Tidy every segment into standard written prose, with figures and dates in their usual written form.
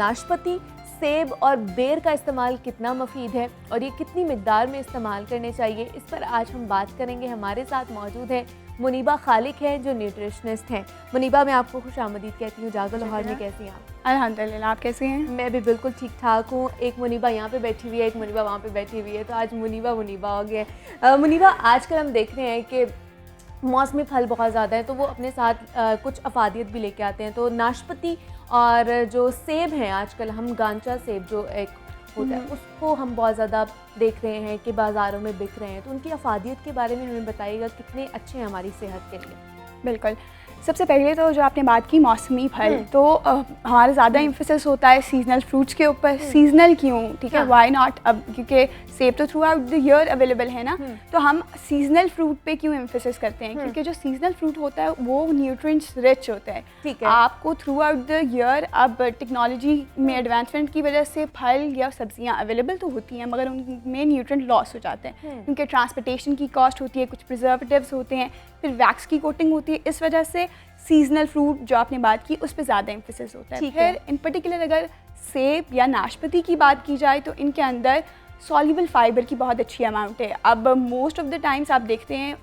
नाशपाती, सेब और बेर का इस्तेमाल कितना मुफीद है और ये कितनी मिकदार में इस्तेमाल करने चाहिए, इस पर आज हम बात करेंगे। हमारे साथ मौजूद है मुनीबा खालिक है जो न्यूट्रिशनिस्ट हैं। मुनीबा, मैं आपको खुशामदीद कहती हूँ। जागो लाहौर में कैसी हैं आप? अल्हम्दुलिल्लाह, आप कैसे हैं? मैं भी बिल्कुल ठीक ठाक हूँ। एक मुनीबा यहाँ पे बैठी हुई है, एक मुनीबा वहाँ पे बैठी हुई है, तो आज मुनीबा हो गया। मुनीबा, आजकल हम देख रहे हैं कि मौसमी फल बहुत ज़्यादा है, तो वो अपने साथ कुछ अफादियत भी लेके आते हैं। तो नाशपाती और जो सेब हैं, आजकल हम गांचा सेब जो एक होता है उसको हम बहुत ज़्यादा देख रहे हैं कि बाज़ारों में बिक रहे हैं, तो उनकी अफादियत के बारे में हमें बताइएगा, कितने अच्छे हैं हमारी सेहत के लिए। बिल्कुल। सबसे पहले तो जो आपने बात की मौसमी फल, तो हमारा ज़्यादा एम्फेसिस होता है सीजनल फ्रूट्स के ऊपर। सीजनल क्यों? ठीक है, वाई नॉट? अब क्योंकि सेब तो through out the year available है ना, तो हम सीजनल फ्रूट पे क्यों एम्फेसिस करते हैं? क्योंकि जो सीजनल फ्रूट होता है वो न्यूट्रिएंट्स रिच होता है। ठीक है। आपको थ्रू आउट द ईयर, अब टेक्नोलॉजी में एडवांसमेंट की वजह से फल या सब्जियां अवेलेबल तो होती हैं, मगर उनमें न्यूट्रिएंट लॉस हो जाते हैं क्योंकि ट्रांसपोर्टेशन की कॉस्ट होती है, कुछ प्रिजर्वेटिव्स होते हैं, फिर वैक्स की कोटिंग होती है। इस वजह से सीजनल फ्रूट जो आपने बात की उस पर ज़्यादा एम्फेसिस होता है। फिर इन पर्टिकुलर अगर सेब या नाशपाती की बात की जाए तो इनके अंदर सॉल्युबल फाइबर की बहुत अच्छी अमाउंट है। अब मोस्ट ऑफ द टाइम्स आप देखते हैं,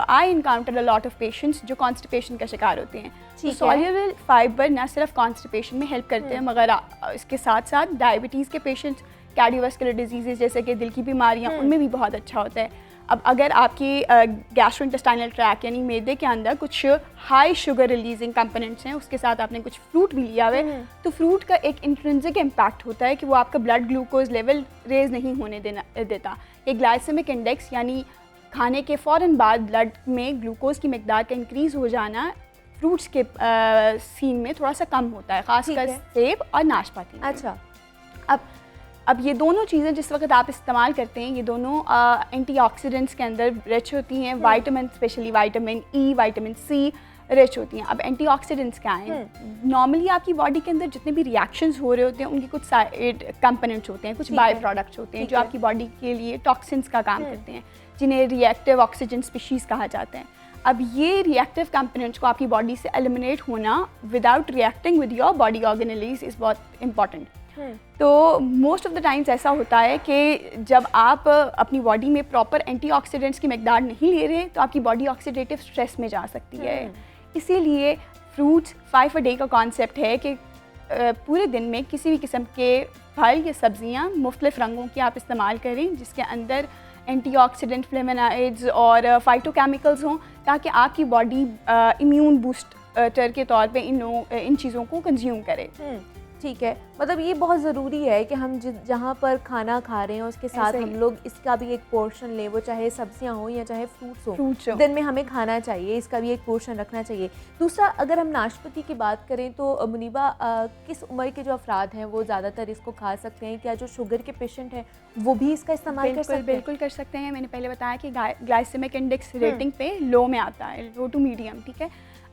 I encounter a lot of patients जो कॉन्स्टिपेशन का शिकार होते हैं। तो सॉल्युबल फाइबर ना सिर्फ कॉन्स्टिपेशन में हेल्प करते हैं, मगर इसके साथ साथ डायबिटीज़ के पेशेंट्स, कार्डियोवास्कुलर डिजीज़ जैसे कि दिल की बीमारियाँ, उनमें भी बहुत अच्छा होता है। अब अगर आपकी गैस्ट्रोइंटेस्टाइनल ट्रैक यानी मैदे के अंदर कुछ हाई शुगर रिलीजिंग कंपोनेंट्स हैं, उसके साथ आपने कुछ फ्रूट भी लिया हुआ है, तो फ्रूट का एक इंट्रिंसिक इम्पैक्ट होता है कि वो आपका ब्लड ग्लूकोज लेवल रेज नहीं होने देता। एक ग्लाइसेमिक इंडेक्स यानी खाने के फ़ौरन बाद ब्लड में ग्लूकोज की मिकदार का इंक्रीज़ हो जाना फ्रूट्स के सीन में थोड़ा सा कम होता है, ख़ासकर सेब और नाशपाती। अच्छा, अब ये दोनों चीज़ें जिस वक्त आप इस्तेमाल करते हैं, ये दोनों एंटीऑक्सीडेंट्स के अंदर रिच होती हैं। Vitamin, specially vitamin E, vitamin C rich होती हैं। अब एंटीऑक्सीडेंट्स क्या हैं? नॉर्मली आपकी बॉडी के अंदर जितने भी रिएक्शंस हो रहे होते हैं उनके कुछ साइड कंपोनेंट्स होते हैं, कुछ बाय प्रोडक्ट्स होते हैं जो आपकी बॉडी के लिए टॉक्सिन्स का काम करते हैं, जिन्हें रिएक्टिव ऑक्सीजन स्पीशीज़ कहा जाता है। अब ये रिएक्टिव कंपोनेंट्स को आपकी बॉडी से एलिमिनेट होना without reacting with your body organelles is बहुत इंपॉर्टेंट। तो मोस्ट ऑफ द टाइम्स ऐसा होता है कि जब आप अपनी बॉडी में प्रॉपर एंटीऑक्सीडेंट्स की मिकदार नहीं ले रहे तो आपकी बॉडी ऑक्सीडेटिव स्ट्रेस में जा सकती है। इसीलिए फ्रूट्स 5 अ डे का कॉन्सेप्ट है कि पूरे दिन में किसी भी किस्म के फल या सब्जियां मुख्तलिफ रंगों की आप इस्तेमाल करें, जिसके अंदर एंटीऑक्सीडेंट, फ्लेवोनॉइड्स और फाइटोकेमिकल्स हों, ताकि आपकी बॉडी इम्यून बूस्टर के तौर पे इन चीज़ों को कंज्यूम करे। ठीक है, मतलब ये बहुत ज़रूरी है कि हम जहाँ पर खाना खा रहे हैं उसके साथ हम लोग इसका भी एक पोर्शन लें, वो चाहे सब्जियां हो या चाहे फ्रूट्स हो, दिन में हमें खाना चाहिए, इसका भी एक पोर्शन रखना चाहिए। दूसरा, अगर हम नाशपाती की बात करें तो मुनीबा, किस उम्र के जो अफराद हैं वो ज़्यादातर इसको खा सकते हैं? क्या जो शुगर के पेशेंट हैं वो भी इसका इस्तेमाल कर सकते हैं? बिल्कुल कर सकते हैं। मैंने पहले बताया कि ग्लाइसेमिक इंडेक्स रेटिंग पे लो में आता है, लो टू मीडियम। ठीक है,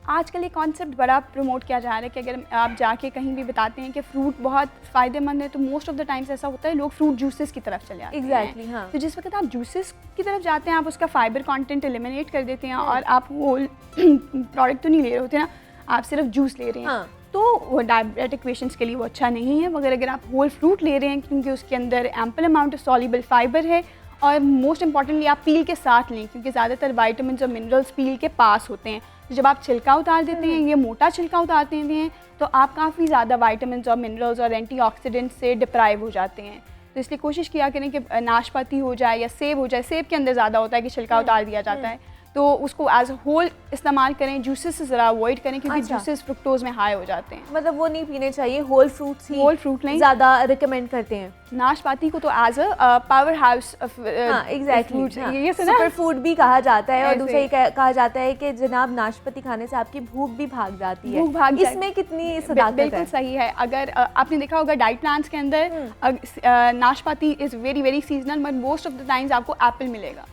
आजकल ये कॉन्सेप्ट बड़ा प्रमोट किया जा रहा है कि अगर आप जाके कहीं भी बताते हैं कि फ्रूट बहुत फ़ायदेमंद है, तो मोस्ट ऑफ द टाइम्स ऐसा होता है लोग फ्रूट जूसेस की तरफ चले आते हैं। एग्जैक्टली, हाँ। तो जिस वक्त आप जूसेस की तरफ जाते हैं, आप उसका फाइबर कंटेंट एलिमिनेट कर देते हैं और आप होल प्रोडक्ट तो नहीं ले रहे होते ना, आप सिर्फ जूस ले रहे हैं। हाँ। तो वो डायबिटिक पेशेंट्स के लिए वो अच्छा नहीं है। मगर अगर आप होल फ्रूट ले रहे हैं क्योंकि उसके अंदर ample amount of soluble fibre है, और मोस्ट इंपॉर्टेंटली आप पील के साथ लें क्योंकि ज़्यादातर विटामिन और मिनरल्स पील के पास होते हैं। तो जब आप छिलका उतार देते हैं, ये मोटा छिलका उतार देते हैं, तो आप काफ़ी ज़्यादा विटामिन और मिनरल्स और एंटीऑक्सीडेंट्स से डिप्राइव हो जाते हैं। तो इसलिए कोशिश किया करें कि नाशपाती हो जाए या सेब हो जाए। सेब के अंदर ज़्यादा होता है कि छिलका उतार दिया जाता है, तो उसको एज होल इस्तेमाल करें। जूसेस से ज़रा अवॉइड करें क्योंकि जूसेस फ्रुक्टोज में हाई हो जाते हैं। मतलब वो नहीं पीने चाहिए, होल फ्रूट लें, ज़्यादा रिकमेंड करते हैं। नाशपाती को तो as a powerhouse of ये सुपर फूड भी कहा जाता है, और दूसरा ये कहा जाता है कि जनाब नाशपाती खाने से आपकी भूख भी भाग जाती है। इसमें कितनी सदाकत है? बिल्कुल सही है। अगर आपने देखा होगा डाइट प्लान्स के अंदर नाशपाती is very very seasonal, but most of the times आपको एप्पल मिलेगा।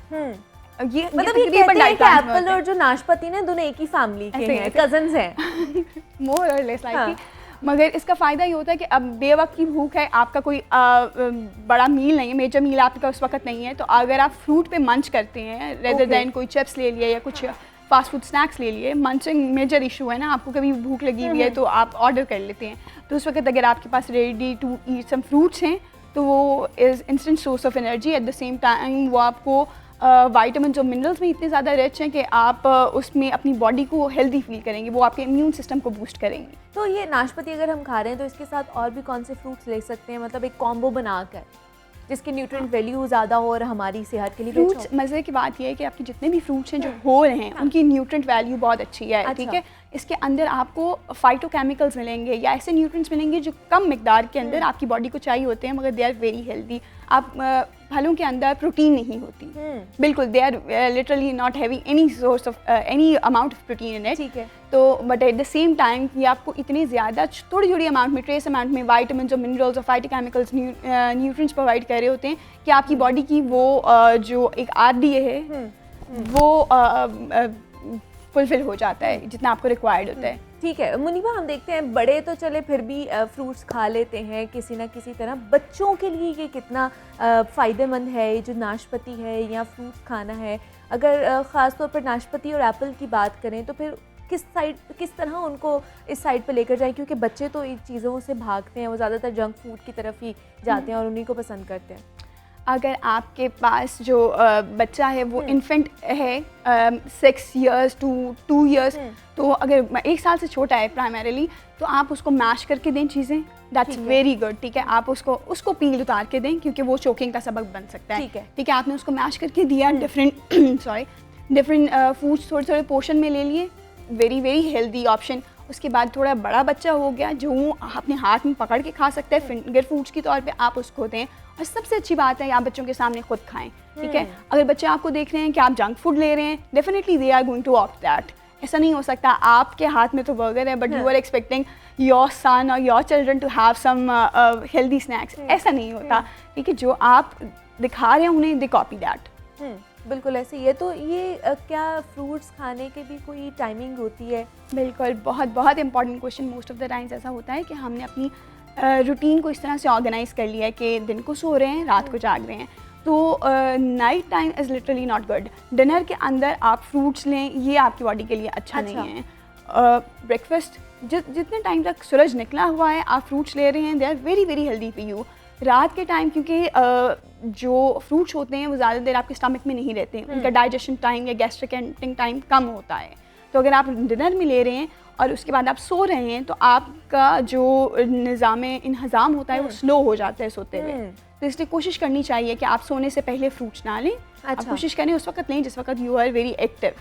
ये मतलब ये कहते हैं कि एप्पल और जो नाशपाती ना दोनों एक ही फैमिली के हैं, कजन्स हैं मोर और लेस लाइक। मगर इसका फ़ायदा ये होता है कि अब बेवक्त की भूख है, आपका कोई बड़ा मील नहीं है, मेजर मील आपका उस वक्त नहीं है, तो अगर आप फ्रूट पे मंच करते हैं रेदर दैन कोई चिप्स ले लिया या कुछ फास्ट फूड स्नैक्स ले लिए, मंचिंग मेजर इशू है ना, आपको कभी भूख लगी हुई है तो आप ऑर्डर कर लेते हैं, तो उस वक्त अगर आपके पास ready to eat some fruits हैं तो वो is instant source of energy. At the same time वो आपको वाइटामिन और मिनरल्स में इतने ज़्यादा रिच हैं कि आप उसमें अपनी बॉडी को हेल्दी फील करेंगे, वो आपके इम्यून सिस्टम को बूस्ट करेंगे। तो ये नाशपाती अगर हम खा रहे हैं तो इसके साथ और भी कौन से फ्रूट्स ले सकते हैं, मतलब एक कॉम्बो बनाकर जिसकी न्यूट्रिएंट वैल्यू ज़्यादा हो और हमारी सेहत के लिए भी अच्छा फ्रूट्स, मज़े की बात यह है कि आपके जितने भी फ्रूट्स हैं जो हो रहे हैं उनकी न्यूट्रिएंट वैल्यू बहुत अच्छी है, ठीक है। इसके अंदर आपको फाइटोकेमिकल्स मिलेंगे या ऐसे न्यूट्रिएंट्स मिलेंगे जो कम मिकदार के अंदर आपकी बॉडी को चाहिए होते हैं, मगर दे आर वेरी हेल्दी। आप फलों के अंदर प्रोटीन नहीं होती, बिल्कुल, they are literally not having any source of any amount of protein in it, ठीक है। तो but at the same time ये आपको इतने ज़्यादा थोड़ी थोड़ी अमाउंट में, ट्रेस अमाउंट में वाइटामिन और मिनरल्स और फाइटोकेमिकल्स न्यूट्रिएंट्स प्रोवाइड कर रहे होते हैं कि आपकी बॉडी की वो जो एक RDA है वो फुलफिल हो जाता है जितना आपको रिक्वायर्ड होता है। ठीक है मुनीबा, हम देखते हैं बड़े तो चले फिर भी फ्रूट्स खा लेते हैं किसी ना किसी तरह, बच्चों के लिए ये कितना फ़ायदेमंद है ये जो नाशपाती है या फ्रूट्स खाना है? अगर ख़ास तौर पर नाशपाती और एप्पल की बात करें तो फिर किस तरह उनको इस साइड पे लेकर जाएं, क्योंकि बच्चे तो इन चीज़ों से भागते हैं, वो ज़्यादातर जंक फूड की तरफ ही जाते हैं और उन्हीं को पसंद करते हैं। अगर आपके पास जो बच्चा है वो इन्फेंट है 6 years to 2 years, तो अगर 1 साल से छोटा है प्राइमरीली, तो आप उसको मैश करके दें चीज़ें, दैट्स वेरी गुड, ठीक है। आप उसको पील उतार के दें क्योंकि वो चोकिंग का सबक बन सकता है, ठीक है। आपने उसको मैश करके दिया, डिफरेंट फूड्स थोड़े थोड़े पोर्शन में ले लिए, वेरी वेरी हेल्दी ऑप्शन। उसके बाद थोड़ा बड़ा बच्चा हो गया जो अपने हाथ में पकड़ के खा सकता है, फिंगर फूड्स के तौर पे आप उसको दें। और सबसे अच्छी बात है आप बच्चों के सामने खुद खाएं, ठीक है। अगर बच्चे आपको देख रहे हैं कि आप जंक फूड ले रहे हैं, definitely they are going to opt that. ऐसा नहीं हो सकता आपके हाथ में तो बर्गर है but you are expecting your son और your children to have some healthy snacks, ऐसा नहीं होता, ठीक है। जो आप दिखा रहे हैं उन्हें दे कॉपी दैट। बिल्कुल ऐसे ही है। तो ये क्या फ्रूट्स खाने की भी कोई टाइमिंग होती है? बिल्कुल, बहुत बहुत important question. Most of the times ऐसा होता है कि हमने अपनी रूटीन को इस तरह से ऑर्गेनाइज कर लिया है कि दिन को सो रहे हैं, रात को जाग रहे हैं, तो night time is literally not good. Dinner के अंदर आप फ्रूट्स लें, ये आपकी बॉडी के लिए अच्छा नहीं है। ब्रेकफास्ट जितने टाइम तक सूरज निकला हुआ है आप फ्रूट्स ले रहे हैं, they are very very healthy for you. रात के टाइम क्योंकि जो फ्रूट्स होते हैं वो ज़्यादा देर आपके स्टमक में नहीं रहते, उनका डाइजेशन टाइम या गैस्ट्रिक एंटिंग टाइम कम होता है। तो अगर आप डिनर में ले रहे हैं और उसके बाद आप सो रहे हैं तो आपका जो निज़ाम इंहज़ाम होता है वो स्लो हो जाता है सोते हुए। तो इसलिए कोशिश करनी चाहिए कि आप सोने से पहले फ्रूट्स ना लें। आप कोशिश करें उस वक्त लें जिस वक्त यू आर वेरी एक्टिव।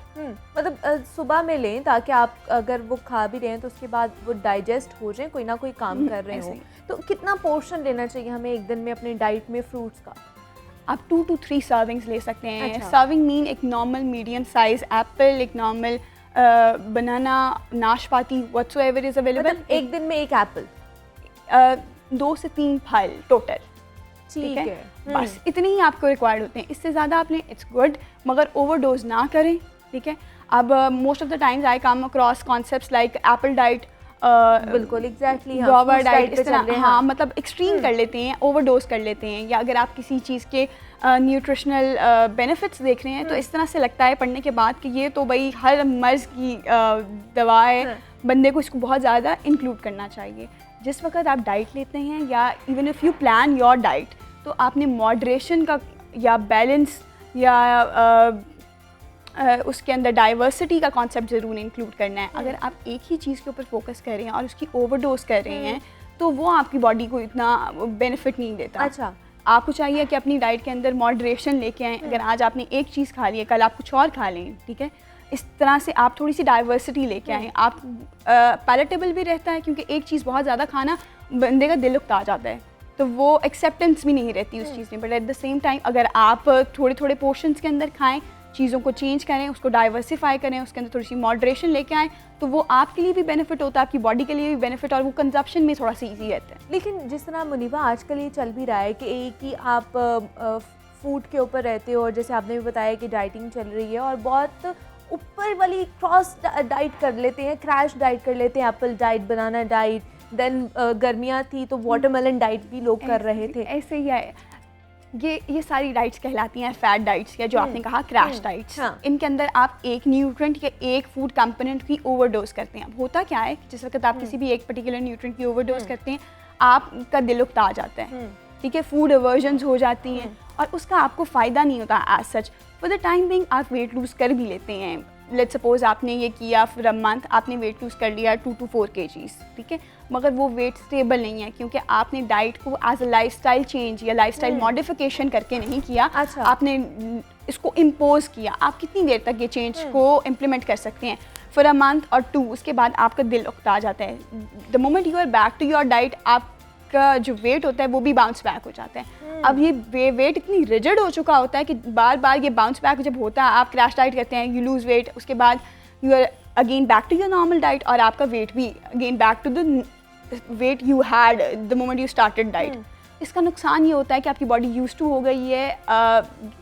मतलब सुबह में लें ताकि आप अगर वो खा भी रहे हैं तो उसके बाद वो डाइजेस्ट हो जाए, कोई ना कोई काम कर रहे हो। तो कितना पोर्शन लेना चाहिए हमें एक दिन में अपनी डाइट में फ्रूट्स का? आप 2 to 3 सर्विंग्स ले सकते हैं। सर्विंग मीन एक नॉर्मल मीडियम साइज एप्पल, एक नॉर्मल बनाना, नाशपाती, व्हाटसोएवर इज अवेलेबल। मतलब एक दिन में एक एप्पल, 2 से 3 फल टोटल, ठीक है। बस इतने ही आपको रिक्वायर्ड होते हैं। इससे ज़्यादा आप लें इट्स गुड, मगर ओवरडोज ना करें, ठीक है। अब most of the times I come across concepts like Apple diet, बिल्कुल एग्जैक्टली गुआवा डाइट, इस तरह हाँ, मतलब एक्सट्रीम कर लेते हैं, ओवरडोज कर लेते हैं। या अगर आप किसी चीज़ के न्यूट्रिशनल बेनिफिट्स देख रहे हैं तो इस तरह से लगता है पढ़ने के बाद कि ये तो भाई हर मर्ज़ की दवा है, बंदे को इसको बहुत ज़्यादा इंक्लूड करना चाहिए। जिस वक्त आप डाइट लेते हैं या even if you plan your diet, तो आपने मॉडरेशन का या बैलेंस या उसके अंदर डाइवर्सिटी का कॉन्सेप्ट ज़रूर इंक्लूड करना है। अगर आप एक ही चीज़ के ऊपर फोकस कर रहे हैं और उसकी ओवरडोज कर रहे हैं तो वो आपकी बॉडी को इतना बेनिफिट नहीं देता। अच्छा, आपको चाहिए कि अपनी डाइट के अंदर मॉडरेशन लेके आएँ। अगर आज आपने एक चीज़ खा ली है, कल आप कुछ और खा लें, ठीक है। इस तरह से आप थोड़ी सी डाइवर्सिटी लेके आएँ। आप पैलेटेबल भी रहता है क्योंकि एक चीज़ बहुत ज़्यादा खाना बंदे का दिल उकता जाता है, तो वो एक्सेप्टेंस भी नहीं रहती उस चीज़ में। But at the same time अगर आप थोड़े थोड़े पोर्शंस के अंदर खाएं, चीज़ों को चेंज करें, उसको डाइवर्सिफाई करें, उसके अंदर थोड़ी सी मॉडरेशन लेके आएँ, तो वो आपके लिए भी बेनिफिट होता है, आपकी बॉडी के लिए भी बेनिफिट, और वो कंजप्शन में थोड़ा सा ईजी रहता है। लेकिन जिस तरह मुनीबा आजकल ये चल भी रहा है कि एक ही आप फूड के ऊपर रहते हो, और जैसे आपने भी बताया कि डाइटिंग चल रही है और बहुत ऊपर वाली क्रॉस डाइट कर लेते हैं, क्रैश डाइट कर लेते हैं, एप्पल डाइट, बनाना डाइट, देन गर्मियाँ थी तो वाटरमेलन डाइट भी लोग कर रहे थे। ऐसे ही है। ये सारी डाइट्स कहलाती हैं फैट डाइट्स, या जो आपने कहा क्रैश डाइट्स। हाँ। इनके अंदर आप एक न्यूट्रिएंट या एक फूड कंपोनेंट की ओवरडोज करते हैं। अब होता क्या है, जिस वक्त आप किसी भी एक पर्टिकुलर न्यूट्रिएंट की ओवरडोज करते हैं, आपका दिल उकता जाता है, ठीक है, फूड अवर्जन्स हो जाती हैं और उसका आपको फ़ायदा नहीं होता as such. For the time being आप वेट लूज़ कर भी लेते हैं। लेट्स सपोज आपने ये किया फॉर अ मंथ, आपने वेट लूज़ कर लिया 2 to 4 kgs, ठीक है, मगर वो वेट स्टेबल नहीं है क्योंकि आपने डाइट को एज अ लाइफस्टाइल चेंज या लाइफस्टाइल मॉडिफिकेशन करके नहीं किया। अच्छा। आपने इसको इम्पोज किया। आप कितनी देर तक ये चेंज को इम्प्लीमेंट कर सकते हैं? फॉर अ मंथ और 2, उसके बाद आपका दिल उकता जाता है। The moment you are back to your diet, आपका जो वेट होता है वो भी बाउंस बैक हो जाता है। अब ये वेट इतनी रिजिड हो चुका होता है कि बार बार ये बाउंस बैक जब होता है, आप क्रैश डाइट करते हैं, यू लूज़ वेट, उसके बाद you are again back to your normal diet और आपका वेट भी again back to the weight you had the moment you started diet. इसका नुकसान ये होता है कि आपकी बॉडी यूज टू हो गई है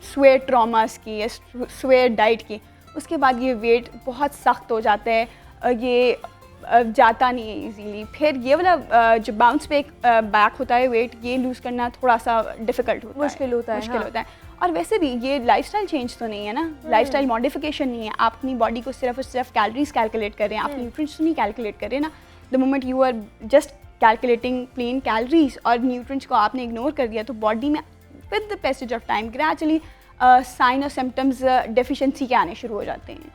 स्वेट ट्रॉमास की या स्वेट डाइट की। उसके बाद ये वेट बहुत सख्त हो जाता है, ये जाता नहीं है इजीली। फिर ये वाला जो बाउंस बैक होता है वेट, ये लूज़ करना थोड़ा सा डिफ़िकल्ट होता है, मुश्किल होता है। और वैसे भी ये लाइफस्टाइल चेंज तो नहीं है ना, लाइफस्टाइल मॉडिफिकेशन नहीं है। आप अपनी बॉडी को सिर्फ और सिर्फ कैलोरीज कैलकुलेट कर रहे हैं, आप न्यूट्रिएंट्स नहीं कैलकुलेट कर रहे हैं ना। The moment you are just calculating plain calories और न्यूट्रिएंट्स को आपने इग्नोर कर दिया, तो बॉडी में with the passage of time gradually sign और सिम्टम्स डेफिशिएंसी के आने शुरू हो जाते हैं।